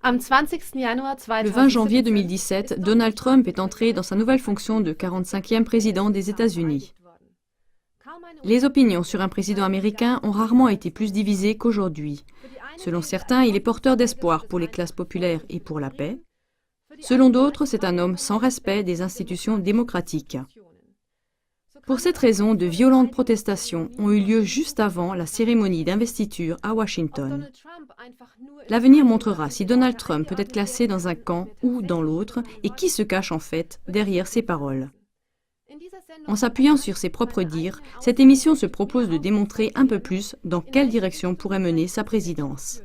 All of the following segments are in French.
Le 20 janvier 2017, Donald Trump est entré dans sa nouvelle fonction de 45e président des États-Unis. Les opinions sur un président américain ont rarement été plus divisées qu'aujourd'hui. Selon certains, il est porteur d'espoir pour les classes populaires et pour la paix. Selon d'autres, c'est un homme sans respect des institutions démocratiques. Pour cette raison, de violentes protestations ont eu lieu juste avant la cérémonie d'investiture à Washington. L'avenir montrera si Donald Trump peut être classé dans un camp ou dans l'autre et qui se cache en fait derrière ses paroles. En s'appuyant sur ses propres dires, cette émission se propose de démontrer un peu plus dans quelle direction pourrait mener sa présidence.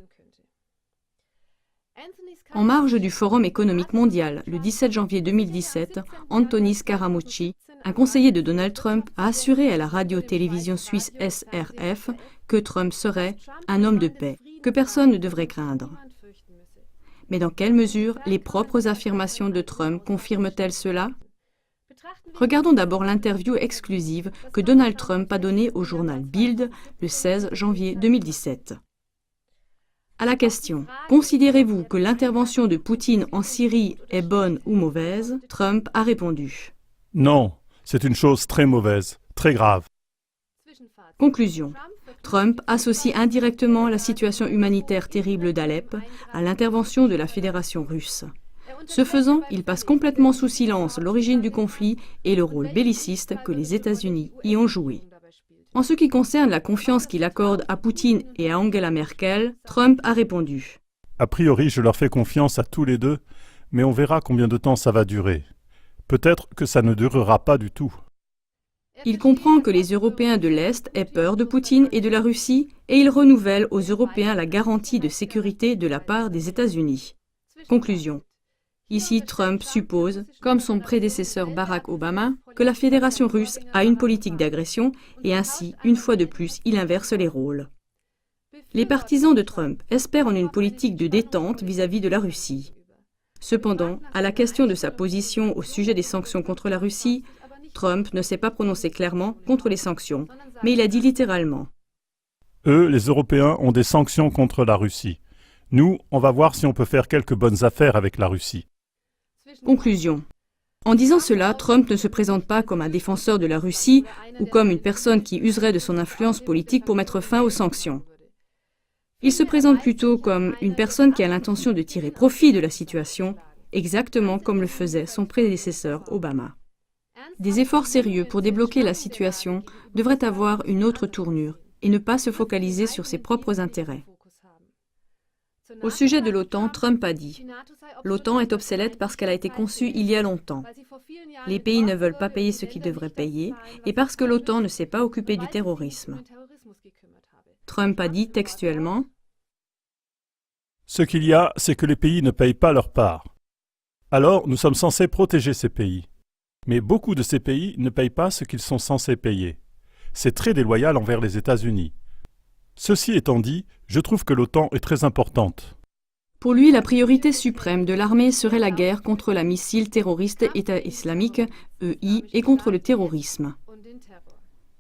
En marge du Forum économique mondial, le 17 janvier 2017, Anthony Scaramucci, un conseiller de Donald Trump, a assuré à la radio-télévision suisse SRF que Trump serait un homme de paix, que personne ne devrait craindre. Mais dans quelle mesure les propres affirmations de Trump confirment-elles cela? Regardons d'abord l'interview exclusive que Donald Trump a donnée au journal Bild le 16 janvier 2017. À la question « Considérez-vous que l'intervention de Poutine en Syrie est bonne ou mauvaise ?» Trump a répondu « Non, c'est une chose très mauvaise, très grave. » Conclusion. Trump associe indirectement la situation humanitaire terrible d'Alep à l'intervention de la Fédération russe. Ce faisant, il passe complètement sous silence l'origine du conflit et le rôle belliciste que les États-Unis y ont joué. En ce qui concerne la confiance qu'il accorde à Poutine et à Angela Merkel, Trump a répondu « A priori, je leur fais confiance à tous les deux, mais on verra combien de temps ça va durer. Peut-être que ça ne durera pas du tout. » Il comprend que les Européens de l'Est aient peur de Poutine et de la Russie et il renouvelle aux Européens la garantie de sécurité de la part des États-Unis. Conclusion. Ici, Trump suppose, comme son prédécesseur Barack Obama, que la Fédération russe a une politique d'agression et ainsi, une fois de plus, il inverse les rôles. Les partisans de Trump espèrent en une politique de détente vis-à-vis de la Russie. Cependant, à la question de sa position au sujet des sanctions contre la Russie, Trump ne s'est pas prononcé clairement contre les sanctions, mais il a dit littéralement « Eux, les Européens, ont des sanctions contre la Russie. Nous, on va voir si on peut faire quelques bonnes affaires avec la Russie. » Conclusion. En disant cela, Trump ne se présente pas comme un défenseur de la Russie ou comme une personne qui userait de son influence politique pour mettre fin aux sanctions. Il se présente plutôt comme une personne qui a l'intention de tirer profit de la situation, exactement comme le faisait son prédécesseur Obama. Des efforts sérieux pour débloquer la situation devraient avoir une autre tournure et ne pas se focaliser sur ses propres intérêts. Au sujet de l'OTAN, Trump a dit « L'OTAN est obsolète parce qu'elle a été conçue il y a longtemps. Les pays ne veulent pas payer ce qu'ils devraient payer et parce que l'OTAN ne s'est pas occupé du terrorisme. » Trump a dit textuellement « Ce qu'il y a, c'est que les pays ne payent pas leur part. Alors, nous sommes censés protéger ces pays. Mais beaucoup de ces pays ne payent pas ce qu'ils sont censés payer. C'est très déloyal envers les États-Unis. Ceci étant dit, je trouve que l'OTAN est très importante. » Pour lui, la priorité suprême de l'armée serait la guerre contre la missile terroriste État islamique, EI, et contre le terrorisme.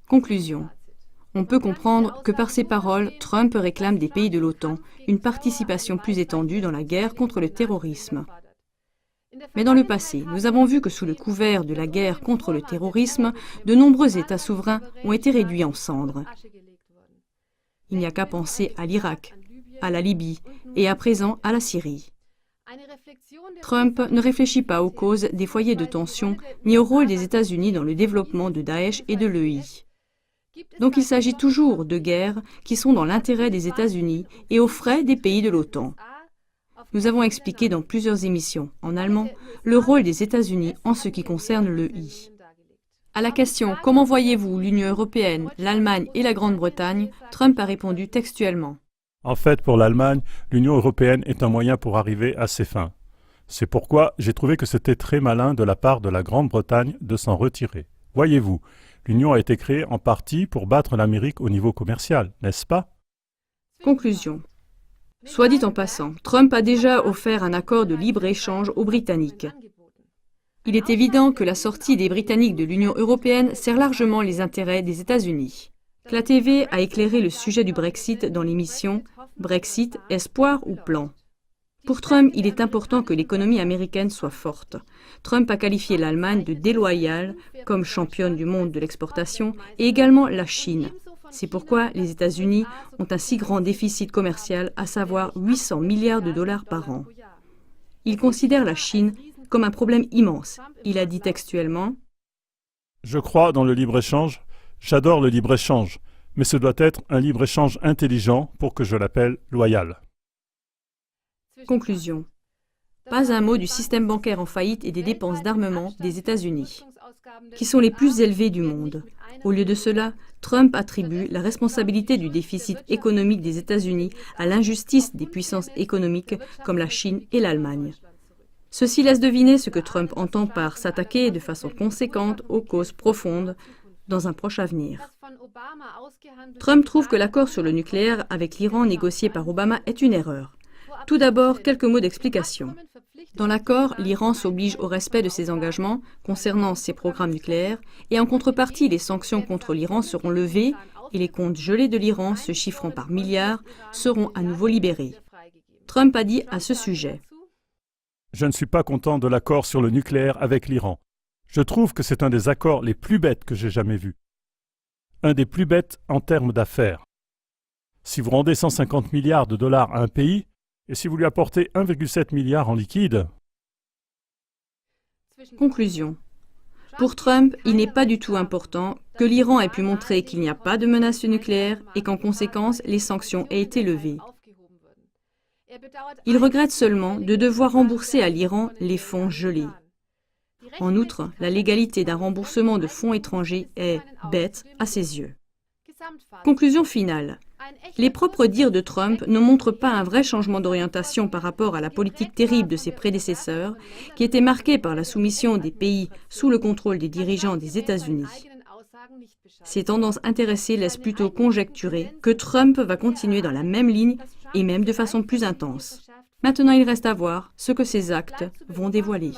Conclusion. On peut comprendre que par ces paroles, Trump réclame des pays de l'OTAN une participation plus étendue dans la guerre contre le terrorisme. Mais dans le passé, nous avons vu que sous le couvert de la guerre contre le terrorisme, de nombreux États souverains ont été réduits en cendres. Il n'y a qu'à penser à l'Irak, à la Libye et à présent à la Syrie. Trump ne réfléchit pas aux causes des foyers de tension ni au rôle des États-Unis dans le développement de Daesh et de l'EI. Donc il s'agit toujours de guerres qui sont dans l'intérêt des États-Unis et aux frais des pays de l'OTAN. Nous avons expliqué dans plusieurs émissions, en allemand, le rôle des États-Unis en ce qui concerne l'EI. À la question « Comment voyez-vous l'Union européenne, l'Allemagne et la Grande-Bretagne ?», Trump a répondu textuellement. En fait, pour l'Allemagne, l'Union européenne est un moyen pour arriver à ses fins. C'est pourquoi j'ai trouvé que c'était très malin de la part de la Grande-Bretagne de s'en retirer. Voyez-vous, l'Union a été créée en partie pour battre l'Amérique au niveau commercial, n'est-ce pas? Conclusion. Soit dit en passant, Trump a déjà offert un accord de libre-échange aux Britanniques. Il est évident que la sortie des Britanniques de l'Union européenne sert largement les intérêts des États-Unis. La TV a éclairé le sujet du Brexit dans l'émission « Brexit, espoir ou plan ». Pour Trump, il est important que l'économie américaine soit forte. Trump a qualifié l'Allemagne de déloyale comme championne du monde de l'exportation et également la Chine. C'est pourquoi les États-Unis ont un si grand déficit commercial, à savoir 800 milliards de dollars par an. Il considère la Chine comme un problème immense. Il a dit textuellement « Je crois dans le libre-échange, j'adore le libre-échange, mais ce doit être un libre-échange intelligent pour que je l'appelle loyal. » Conclusion. Pas un mot du système bancaire en faillite et des dépenses d'armement des États-Unis, qui sont les plus élevées du monde. Au lieu de cela, Trump attribue la responsabilité du déficit économique des États-Unis à l'injustice des puissances économiques comme la Chine et l'Allemagne. Ceci laisse deviner ce que Trump entend par s'attaquer de façon conséquente aux causes profondes dans un proche avenir. Trump trouve que l'accord sur le nucléaire avec l'Iran négocié par Obama est une erreur. Tout d'abord, quelques mots d'explication. Dans l'accord, l'Iran s'oblige au respect de ses engagements concernant ses programmes nucléaires et en contrepartie, les sanctions contre l'Iran seront levées et les comptes gelés de l'Iran, se chiffrant par milliards, seront à nouveau libérés. Trump a dit à ce sujet « Je ne suis pas content de l'accord sur le nucléaire avec l'Iran. Je trouve que c'est un des accords les plus bêtes que j'ai jamais vus. Un des plus bêtes en termes d'affaires. Si vous rendez 150 milliards de dollars à un pays, et si vous lui apportez 1,7 milliard en liquide... » Conclusion. Pour Trump, il n'est pas du tout important que l'Iran ait pu montrer qu'il n'y a pas de menace nucléaire et qu'en conséquence, les sanctions aient été levées. Il regrette seulement de devoir rembourser à l'Iran les fonds gelés. En outre, la légalité d'un remboursement de fonds étrangers est bête à ses yeux. Conclusion finale. Les propres dires de Trump ne montrent pas un vrai changement d'orientation par rapport à la politique terrible de ses prédécesseurs, qui était marquée par la soumission des pays sous le contrôle des dirigeants des États-Unis. Ces tendances intéressées laissent plutôt conjecturer que Trump va continuer dans la même ligne et même de façon plus intense. Maintenant, il reste à voir ce que ses actes vont dévoiler.